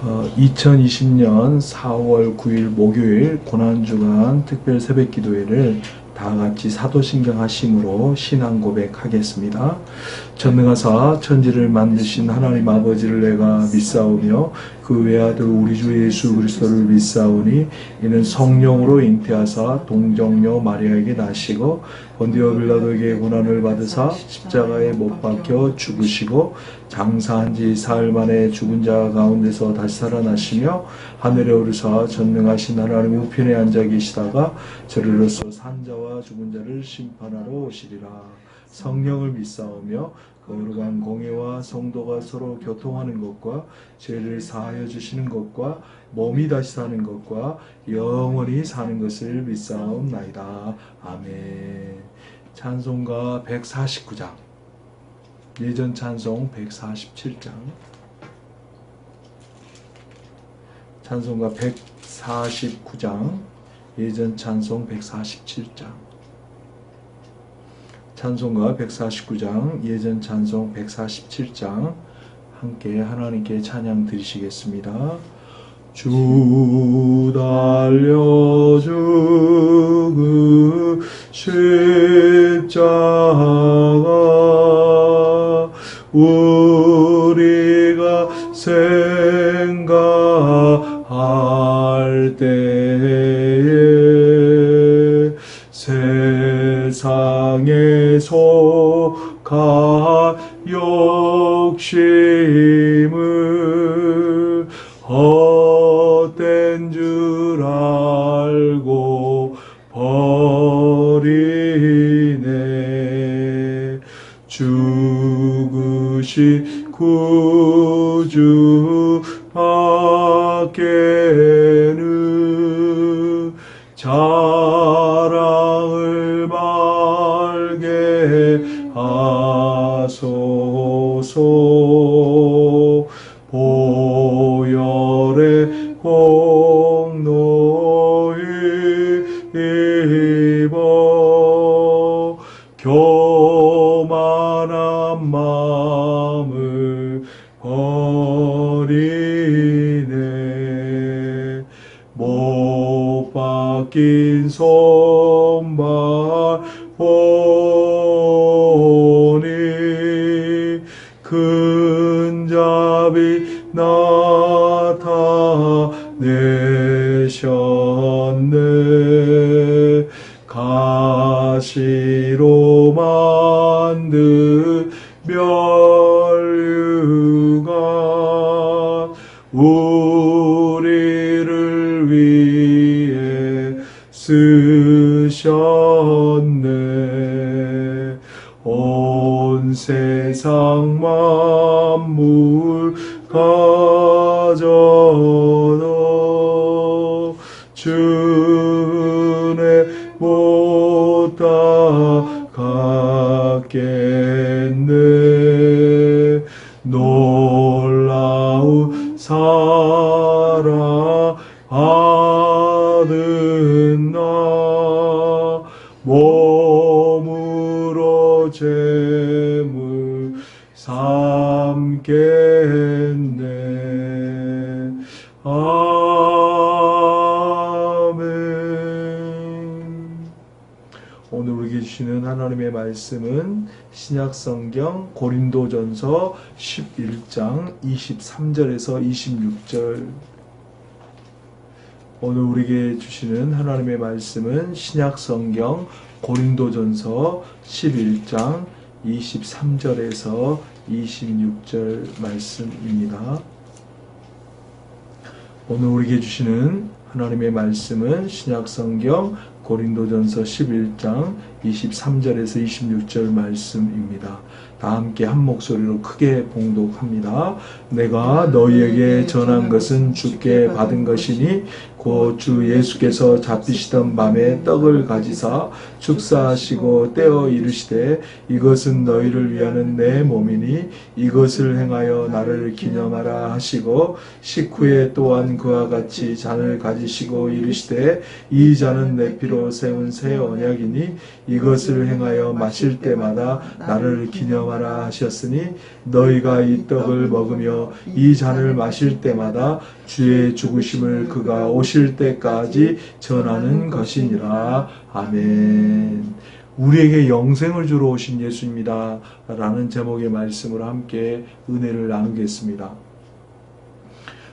2020년 4월 9일 목요일 고난주간 특별 새벽 기도회를 다 같이 사도신경 하심으로 신앙 고백하겠습니다. 전능하사 천지를 만드신 하나님 아버지를 내가 믿사오며 그 외아들 우리 주 예수 그리스도를 믿사오니 이는 성령으로 잉태하사 동정녀 마리아에게 나시고 본디오 빌라도에게 고난을 받으사 십자가에 못 박혀 죽으시고 장사한 지 사흘 만에 죽은 자 가운데서 다시 살아나시며 하늘에 오르사 전능하신 하나님 우편에 앉아 계시다가 저리로서 산자와 죽은 자를 심판하러 오시리라. 성령을 믿사오며 거룩한 공예와 성도가 서로 교통하는 것과 죄를 사하여 주시는 것과 몸이 다시 사는 것과 영원히 사는 것을 믿사옵나이다. 아멘. 찬송가 149장, 예전 찬송 147장, 찬송가 149장, 예전 찬송 147장, 찬송가 149장, 예전 찬송 147장 함께 하나님께 찬양 드리시겠습니다. 주 달려 죽은 십자가 우리가 생각할 때에 세상에 속한 욕심을 헛된 줄 알고 버리네. 죽으신 구주 밖에는 자랑을 말게 하소서. 보혈의 공로에 입어 교만한 마음을 버리네. 못 박힌 손발 보니 근잡이 나타내셨네. 가시로 만든 면류관 우리를 위해 쓰셨네. 온 세상 만물 가져도 주네 못 닦았겠네. 놀라운 사랑하는 나 몸으로 재물 삼겠네. 아멘. 오늘 우리에게 주시는 하나님의 말씀은 신약성경 고린도전서 11장 23절에서 26절. 오늘 우리에게 주시는 하나님의 말씀은 신약성경 고린도전서 11장 23절에서 26절 말씀입니다. 오늘 우리에게 주시는 하나님의 말씀은 신약성경 고린도전서 11장 23절에서 26절 말씀입니다. 다 함께 한 목소리로 크게 봉독합니다. 내가 너희에게 전한 것은 주께 받은 것이니 곧 주 예수께서 잡히시던 밤에 떡을 가지사 축사하시고 떼어 이르시되 이것은 너희를 위하는 내 몸이니 이것을 행하여 나를 기념하라 하시고 식후에 또한 그와 같이 잔을 가지시고 이르시되 이 잔은 내 피로 세운 새 언약이니 이것을 행하여 마실 때마다 나를 기념하라 하셨으니 너희가 이 떡을 먹으며 이 잔을 마실 때마다 주의 죽으심을 그가 오실 때까지 전하는 것이니라. 아멘. 우리에게 영생을 주러 오신 예수입니다 라는 제목의 말씀으로 함께 은혜를 나누겠습니다.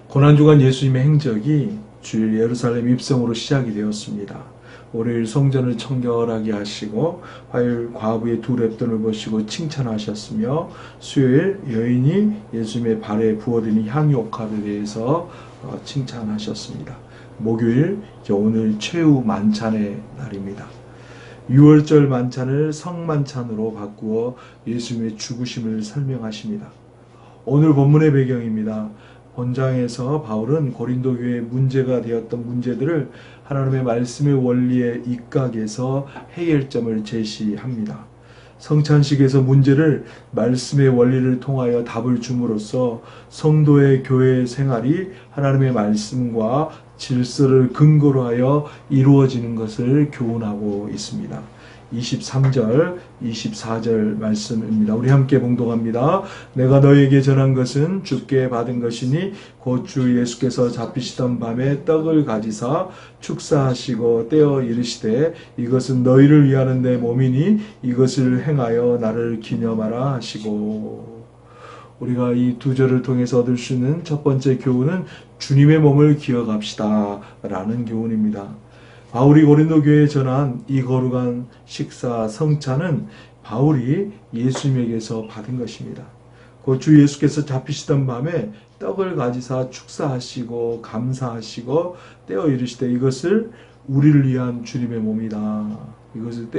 고난주간 예수님의 행적이 주일 예루살렘 입성으로 시작이 되었습니다. 월요일 성전을 청결하게 하시고 화요일 과부의 두 랩돈을 보시고 칭찬하셨으며 수요일 여인이 예수님의 발에 부어드린 향유옥합에 대해서 칭찬하셨습니다. 목요일 오늘 최후 만찬의 날입니다. 6월절 만찬을 성만찬으로 바꾸어 예수님의 죽으심을 설명하십니다. 오늘 본문의 배경입니다. 본장에서 바울은 고린도 교회에 문제가 되었던 문제들을 하나님의 말씀의 원리에 입각해서 해결점을 제시합니다. 성찬식에서 문제를 말씀의 원리를 통하여 답을 줌으로써 성도의 교회 생활이 하나님의 말씀과 질서를 근거로 하여 이루어지는 것을 교훈하고 있습니다. 23절, 24절 말씀입니다. 우리 함께 봉독합니다. 내가 너에게 전한 것은 주께 받은 것이니 곧 주 예수께서 잡히시던 밤에 떡을 가지사 축사하시고 떼어 이르시되 이것은 너희를 위하는 내 몸이니 이것을 행하여 나를 기념하라 하시고. 우리가 이 두 절을 통해서 얻을 수 있는 첫 번째 교훈은 주님의 몸을 기억합시다 라는 교훈입니다. 바울이 고린도 교회에 전한 이 거룩한 식사 성찬은 바울이 예수님에게서 받은 것입니다. 그 주 예수께서 잡히시던 밤에 떡을 가지사 축사하시고 감사하시고 떼어 이르시되 이것을 우리를 위한 주님의 몸이다. 이것을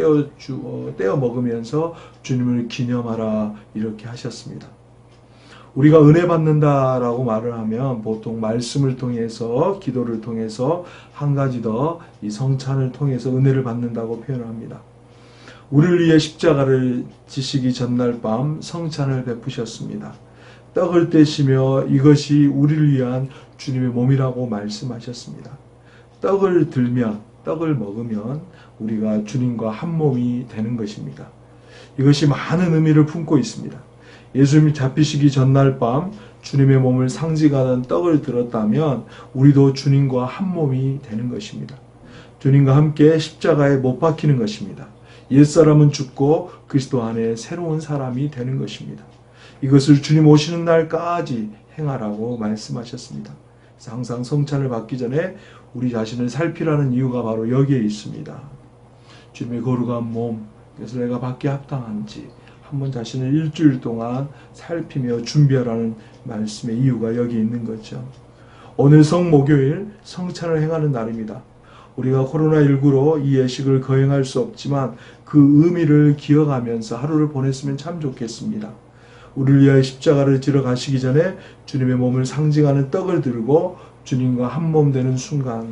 떼어 먹으면서 주님을 기념하라 이렇게 하셨습니다. 우리가 은혜 받는다라고 말을 하면 보통 말씀을 통해서 기도를 통해서 한 가지 더 이 성찬을 통해서 은혜를 받는다고 표현합니다. 우리를 위해 십자가를 지시기 전날 밤 성찬을 베푸셨습니다. 떡을 떼시며 이것이 우리를 위한 주님의 몸이라고 말씀하셨습니다. 떡을 들면 떡을 먹으면 우리가 주님과 한 몸이 되는 것입니다. 이것이 많은 의미를 품고 있습니다. 예수님이 잡히시기 전날 밤 주님의 몸을 상징하는 떡을 들었다면 우리도 주님과 한 몸이 되는 것입니다. 주님과 함께 십자가에 못 박히는 것입니다. 옛사람은 죽고 그리스도 안에 새로운 사람이 되는 것입니다. 이것을 주님 오시는 날까지 행하라고 말씀하셨습니다. 그래서 항상 성찬을 받기 전에 우리 자신을 살피라는 이유가 바로 여기에 있습니다. 주님의 거룩한 몸, 그래서 내가 받기에 합당한지 한번 자신을 일주일 동안 살피며 준비하라는 말씀의 이유가 여기 있는 거죠. 오늘 성목요일 성찬을 행하는 날입니다. 우리가 코로나19로 이 예식을 거행할 수 없지만 그 의미를 기억하면서 하루를 보냈으면 참 좋겠습니다. 우리를 위하여 십자가를 지러 가시기 전에 주님의 몸을 상징하는 떡을 들고 주님과 한 몸 되는 순간,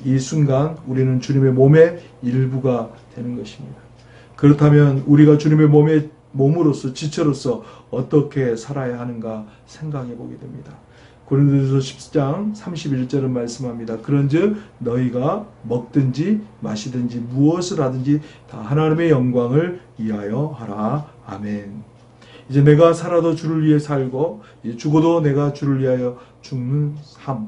이 순간 우리는 주님의 몸의 일부가 되는 것입니다. 그렇다면 우리가 주님의 몸으로서 지체로서 어떻게 살아야 하는가 생각해 보게 됩니다. 고린도전서 10장 31절은 말씀합니다. 그런즉 너희가 먹든지 마시든지 무엇을 하든지 다 하나님의 영광을 위하여 하라. 아멘. 이제 내가 살아도 주를 위해 살고 이제 죽어도 내가 주를 위하여 죽는 삶.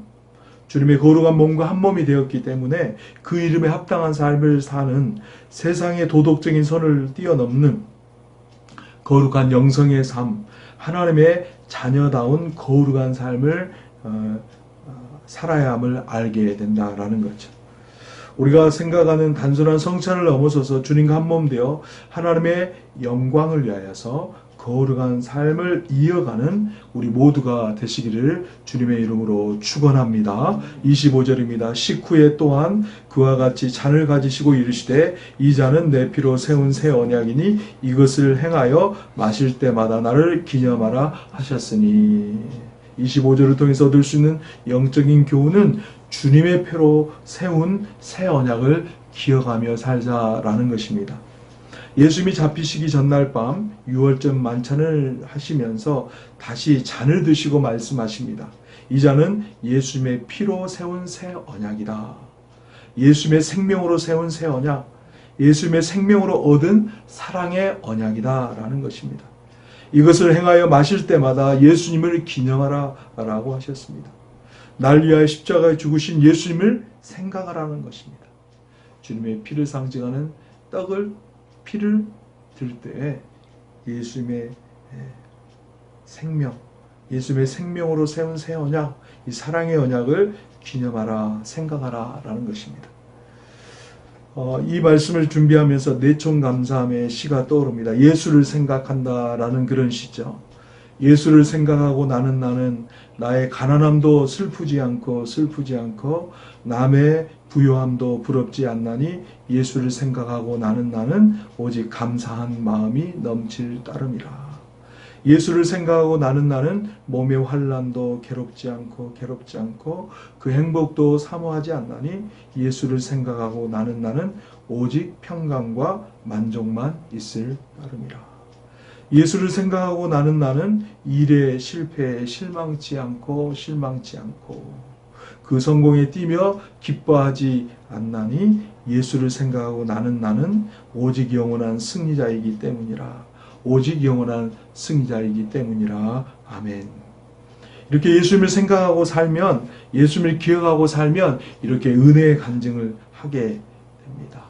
주님의 거룩한 몸과 한 몸이 되었기 때문에 그 이름에 합당한 삶을 사는 세상의 도덕적인 선을 뛰어넘는 거룩한 영성의 삶, 하나님의 자녀다운 거룩한 삶을 살아야 함을 알게 된다라는 거죠. 우리가 생각하는 단순한 성찬을 넘어서서 주님과 한 몸 되어 하나님의 영광을 위하여서 거룩한 삶을 이어가는 우리 모두가 되시기를 주님의 이름으로 축원합니다. 25절입니다. 식후에 또한 그와 같이 잔을 가지시고 이르시되 이 잔은 내 피로 세운 새 언약이니 이것을 행하여 마실 때마다 나를 기념하라 하셨으니. 25절을 통해서 얻을 수 있는 영적인 교훈은 주님의 피로 세운 새 언약을 기억하며 살자라는 것입니다. 예수님이 잡히시기 전날 밤 6월절 만찬을 하시면서 다시 잔을 드시고 말씀하십니다. 이 잔은 예수님의 피로 세운 새 언약이다. 예수님의 생명으로 세운 새 언약. 예수님의 생명으로 얻은 사랑의 언약이다라는 것입니다. 이것을 행하여 마실 때마다 예수님을 기념하라 라고 하셨습니다. 날 위하여 십자가에 죽으신 예수님을 생각하라는 것입니다. 주님의 피를 상징하는 피를 들 때에 예수님의 생명, 예수님의 생명으로 세운 새 언약, 이 사랑의 언약을 기념하라, 생각하라 라는 것입니다. 이 말씀을 준비하면서 내총 감사함의 시가 떠오릅니다. 예수를 생각한다라는 그런 시죠. 예수를 생각하고 나는 나의 가난함도 슬프지 않고 남의 부요함도 부럽지 않나니 예수를 생각하고 나는 오직 감사한 마음이 넘칠 따름이라. 예수를 생각하고 나는 몸의 환난도 괴롭지 않고 그 행복도 사모하지 않나니 예수를 생각하고 나는 오직 평강과 만족만 있을 따름이라. 예수를 생각하고 나는 일에 실패에 실망치 않고 그 성공에 뛰며 기뻐하지 않나니 예수를 생각하고 나는 오직 영원한 승리자이기 때문이라. 아멘. 이렇게 예수님을 생각하고 살면, 예수님을 기억하고 살면 이렇게 은혜의 간증을 하게 됩니다.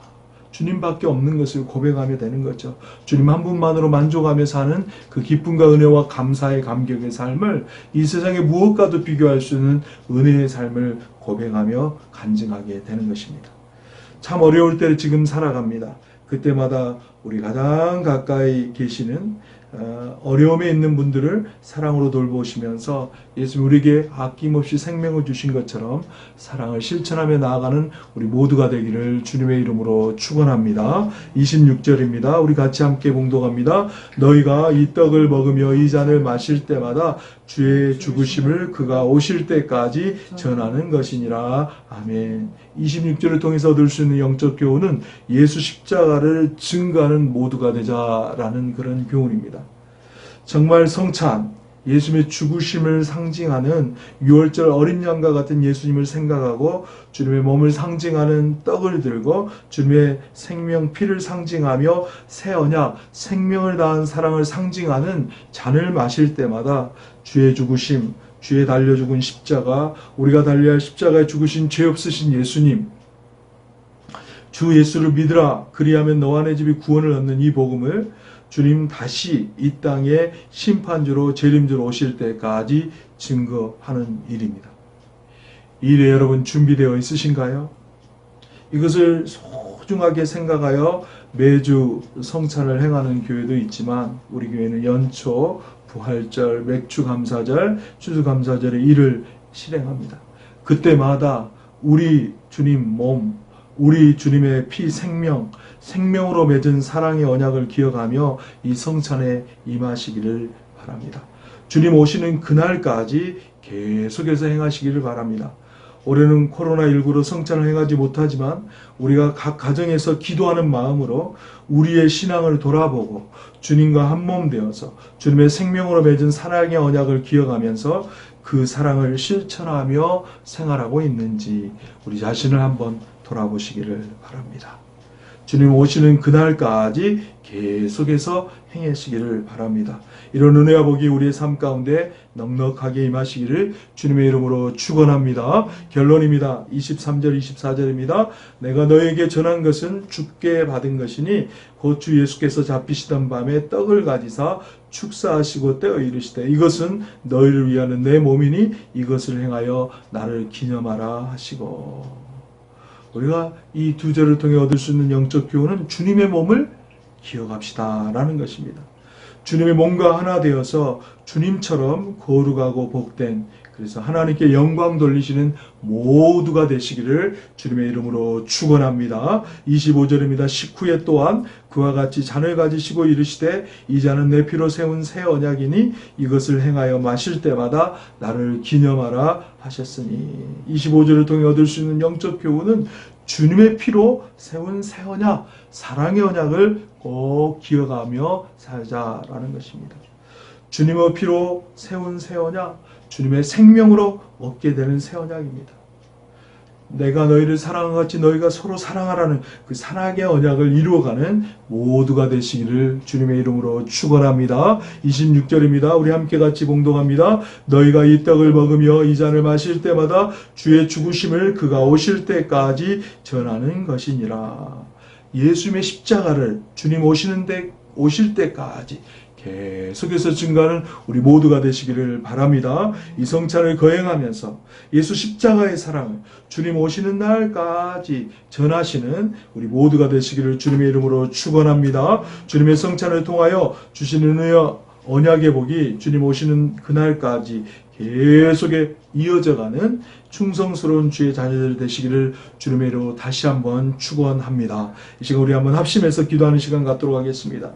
주님밖에 없는 것을 고백하며 되는 거죠. 주님 한 분만으로 만족하며 사는 그 기쁨과 은혜와 감사의 감격의 삶을 이 세상의 무엇과도 비교할 수 없는 은혜의 삶을 고백하며 간증하게 되는 것입니다. 참 어려울 때를 지금 살아갑니다. 그때마다 우리 가장 가까이 계시는 어려움에 있는 분들을 사랑으로 돌보시면서 예수님 우리에게 아낌없이 생명을 주신 것처럼 사랑을 실천하며 나아가는 우리 모두가 되기를 주님의 이름으로 축원합니다. 26절입니다. 우리 같이 함께 봉독합니다. 너희가 이 떡을 먹으며 이 잔을 마실 때마다 주의 죽으심을 그가 오실 때까지 전하는 것이니라. 아멘. 26절을 통해서 얻을 수 있는 영적 교훈은 예수 십자가를 증거하는 모두가 되자라는 그런 교훈입니다. 정말 성찬, 예수님의 죽으심을 상징하는 6월절 어린 양과 같은 예수님을 생각하고 주님의 몸을 상징하는 떡을 들고 주님의 생명 피를 상징하며 새 언약, 생명을 다한 사랑을 상징하는 잔을 마실 때마다 주의 죽으심, 주의 달려 죽은 십자가, 우리가 달려야 할 십자가에 죽으신 죄 없으신 예수님, 주 예수를 믿으라 그리하면 너와 내 집이 구원을 얻는 이 복음을 주님 다시 이 땅에 심판주로 재림주로 오실 때까지 증거하는 일입니다. 이 일에 여러분 준비되어 있으신가요? 이것을 소중하게 생각하여 매주 성찬을 행하는 교회도 있지만 우리 교회는 연초, 부활절, 맥주감사절, 추수감사절의 일을 실행합니다. 그때마다 우리 주님 몸, 우리 주님의 피 생명으로 맺은 사랑의 언약을 기억하며 이 성찬에 임하시기를 바랍니다. 주님 오시는 그날까지 계속해서 행하시기를 바랍니다. 올해는 코로나19로 성찬을 행하지 못하지만 우리가 각 가정에서 기도하는 마음으로 우리의 신앙을 돌아보고 주님과 한몸 되어서 주님의 생명으로 맺은 사랑의 언약을 기억하면서 그 사랑을 실천하며 생활하고 있는지 우리 자신을 한번 돌아보시기를 바랍니다. 주님 오시는 그날까지 계속해서 행하시기를 바랍니다. 이런 은혜와 복이 우리의 삶 가운데 넉넉하게 임하시기를 주님의 이름으로 축원합니다. 결론입니다. 23절 24절입니다. 내가 너에게 전한 것은 주께 받은 것이니 곧 주 예수께서 잡히시던 밤에 떡을 가지사 축사하시고 떼어 이르시되 이것은 너희를 위하는 내 몸이니 이것을 행하여 나를 기념하라 하시고. 우리가 이 두 절을 통해 얻을 수 있는 영적 교훈은 주님의 몸을 기억합시다 라는 것입니다. 주님의 몸과 하나 되어서 주님처럼 거룩하고 복된, 그래서 하나님께 영광 돌리시는 모두가 되시기를 주님의 이름으로 축원합니다. 25절입니다. 식후에 또한 그와 같이 잔을 가지시고 이르시되 이 잔은 내 피로 세운 새 언약이니 이것을 행하여 마실 때마다 나를 기념하라 하셨으니. 25절을 통해 얻을 수 있는 영적 교훈은 주님의 피로 세운 새 언약, 사랑의 언약을 꼭 기억하며 살자라는 것입니다. 주님의 피로 세운 새 언약, 주님의 생명으로 얻게 되는 새 언약입니다. 내가 너희를 사랑한 것 같이 너희가 서로 사랑하라는 그 사랑의 언약을 이루어가는 모두가 되시기를 주님의 이름으로 축원합니다. 26절입니다. 우리 함께 같이 봉독합니다. 너희가 이 떡을 먹으며 이 잔을 마실 때마다 주의 죽으심을 그가 오실 때까지 전하는 것이니라. 예수님의 십자가를 주님 오실 때까지 계속해서 증거하는 우리 모두가 되시기를 바랍니다. 이 성찬을 거행하면서 예수 십자가의 사랑을 주님 오시는 날까지 전하시는 우리 모두가 되시기를 주님의 이름으로 축원합니다. 주님의 성찬을 통하여 주시는 언약의 복이 주님 오시는 그날까지 계속에 이어져가는 충성스러운 주의 자녀들 되시기를 주님의 이름으로 다시 한번 축원합니다. 이 시간 우리 한번 합심해서 기도하는 시간 갖도록 하겠습니다.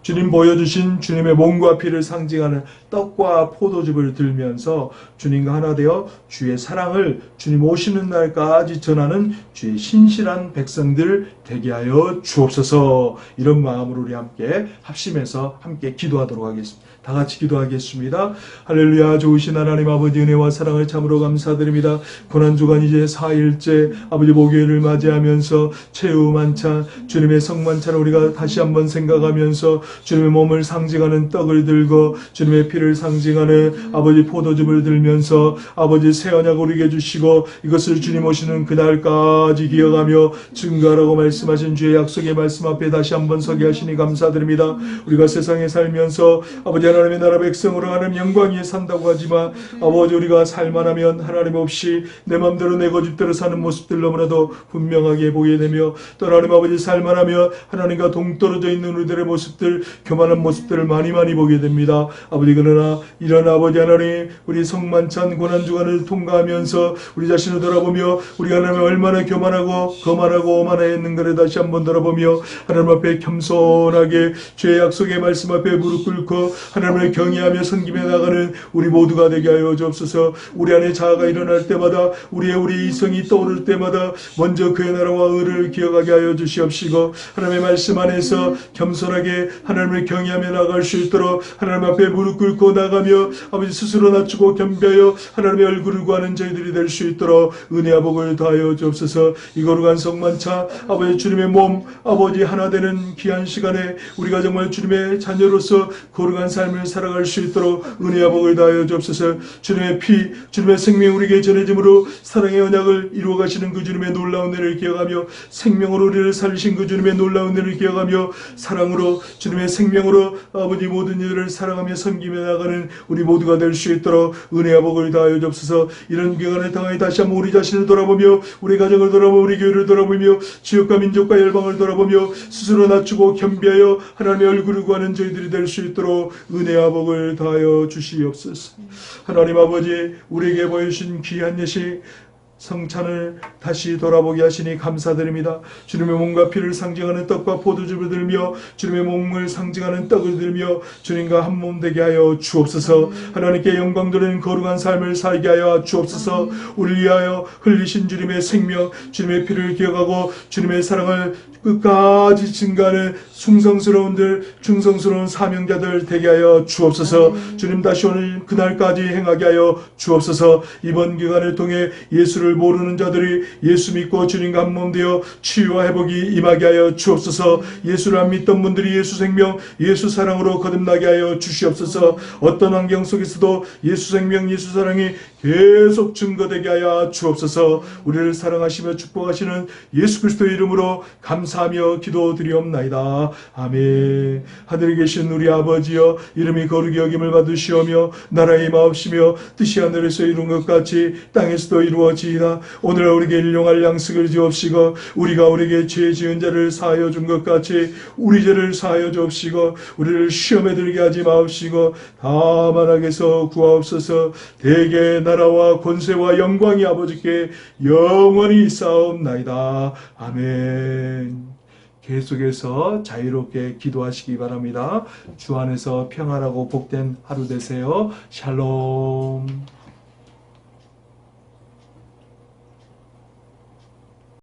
주님 보여주신 주님의 몸과 피를 상징하는 떡과 포도즙을 들면서 주님과 하나 되어 주의 사랑을 주님 오시는 날까지 전하는 주의 신실한 백성들 되게 하여 주옵소서. 이런 마음으로 우리 함께 합심해서 함께 기도하도록 하겠습니다. 다 같이 기도하겠습니다. 할렐루야. 좋으신 하나님 아버지 은혜와 사랑을 참으로 감사드립니다. 고난주간 이제 4일째 아버지 목요일을 맞이하면서 최후 만찬 주님의 성만찬을 우리가 다시 한번 생각하면서 주님의 몸을 상징하는 떡을 들고 주님의 피를 상징하는 아버지 포도즙을 들면서 아버지 새 언약을 우리에게 주시고 이것을 주님 오시는 그날까지 기억하며 증거하라고 말씀하신 주의 약속의 말씀 앞에 다시 한번 서게 하시니 감사드립니다. 우리가 세상에 살면서 아버지 하나님의 나라 백성으로 하나님 영광 위에 산다고 하지만 아버지 우리가 살만하면 하나님 없이 내 맘대로 내 고집대로 사는 모습들 너무나도 분명하게 보게 되며 또 하나님 아버지 살만하면 하나님과 동떨어져 있는 우리들의 모습들 교만한 모습들을 많이 보게 됩니다. 아버지 그러나 이런 아버지 하나님 우리 성만찬 고난주간을 통과하면서 우리 자신을 돌아보며 우리가 하나님 얼마나 교만하고 거만하고 오만했는가를 다시 한번 돌아보며 하나님 앞에 겸손하게 주의 약속의 말씀 앞에 무릎 꿇고 하나님을 경외하며 섬기며 나가는 우리 모두가 되게 하여 주옵소서. 우리 안에 자아가 일어날 때마다 우리 이성이 떠오를 때마다 먼저 그의 나라와 의를 기억하게 하여 주시옵시고 하나님의 말씀 안에서 겸손하게 하나님을 경외하며 나갈 수 있도록 하나님 앞에 무릎 꿇고 나가며 아버지 스스로 낮추고 겸비하여 하나님의 얼굴을 구하는 저희들이 될 수 있도록 은혜와 복을 더하여 주옵소서. 이 거룩한 성만찬 아버지 주님의 몸 아버지 하나 되는 귀한 시간에 우리가 정말 주님의 자녀로서 거룩한 삶을 살아갈 수 있도록 은혜와 복을 다하여 주옵소서. 주님의 피 주님의 생명 우리에게 전해짐으로 사랑의 언약을 이루어 가시는 그 주님의 놀라운 은혜를 기억하며 생명으로 우리를 살리신 그 주님의 놀라운 은혜를 기억하며 사랑으로 주님의 생명으로 아버지 모든 이들을 사랑하며 섬기며 나가는 우리 모두가 될 수 있도록 은혜와 복을 다하여 주옵소서. 이런 기간을 통하여 다시 한번 우리 자신을 돌아보며 우리 가정을 돌아보며 우리 교회를 돌아보며 지역과 민족과 열방을 돌아보며 스스로 낮추고 겸비하여 하나님의 얼굴을 구하는 저희들이 될 수 있도록 은혜와 복을 다하여 주시옵소서. 하나님 아버지 우리에게 보여주신 귀한 예식 성찬을 다시 돌아보게 하시니 감사드립니다. 주님의 몸과 피를 상징하는 떡과 포도즙을 들며 주님의 몸을 상징하는 떡을 들며 주님과 한 몸 되게 하여 주옵소서. 하나님께 영광 돌리는 거룩한 삶을 살게 하여 주옵소서. 우리를 위하여 흘리신 주님의 생명 주님의 피를 기억하고 주님의 사랑을 끝까지 증가하는 충성스러운 사명자들 되게 하여 주옵소서. 주님 다시 오는 그날까지 행하게 하여 주옵소서. 이번 기간을 통해 예수를 모르는 자들이 예수 믿고 주님과 한 몸 되어 치유와 회복이 임하게 하여 주옵소서. 예수를 안 믿던 분들이 예수 생명 예수 사랑으로 거듭나게 하여 주시옵소서. 어떤 환경 속에서도 예수 생명 예수 사랑이 계속 증거되게 하여 주옵소서. 우리를 사랑하시며 축복하시는 예수 그리스도의 이름으로 감사하며 기도드리옵나이다. 아멘. 하늘에 계신 우리 아버지여 이름이 거룩히 여김을 받으시오며 나라의 마옵시며 뜻이 하늘에서 이룬 것 같이 땅에서도 이루어지이다. 오늘 우리에게 일용할 양식을 주옵시고 우리가 우리에게 죄 지은 자를 사하여 준 것 같이 우리 죄를 사하여 주옵시고 우리를 시험에 들게 하지 마옵시고 다만 악에서 구하옵소서. 대개 나라와 권세와 영광이 아버지께 영원히 있사옵나이다. 아멘. 계속해서 자유롭게 기도하시기 바랍니다. 주 안에서 평안하고 복된 하루 되세요. 샬롬.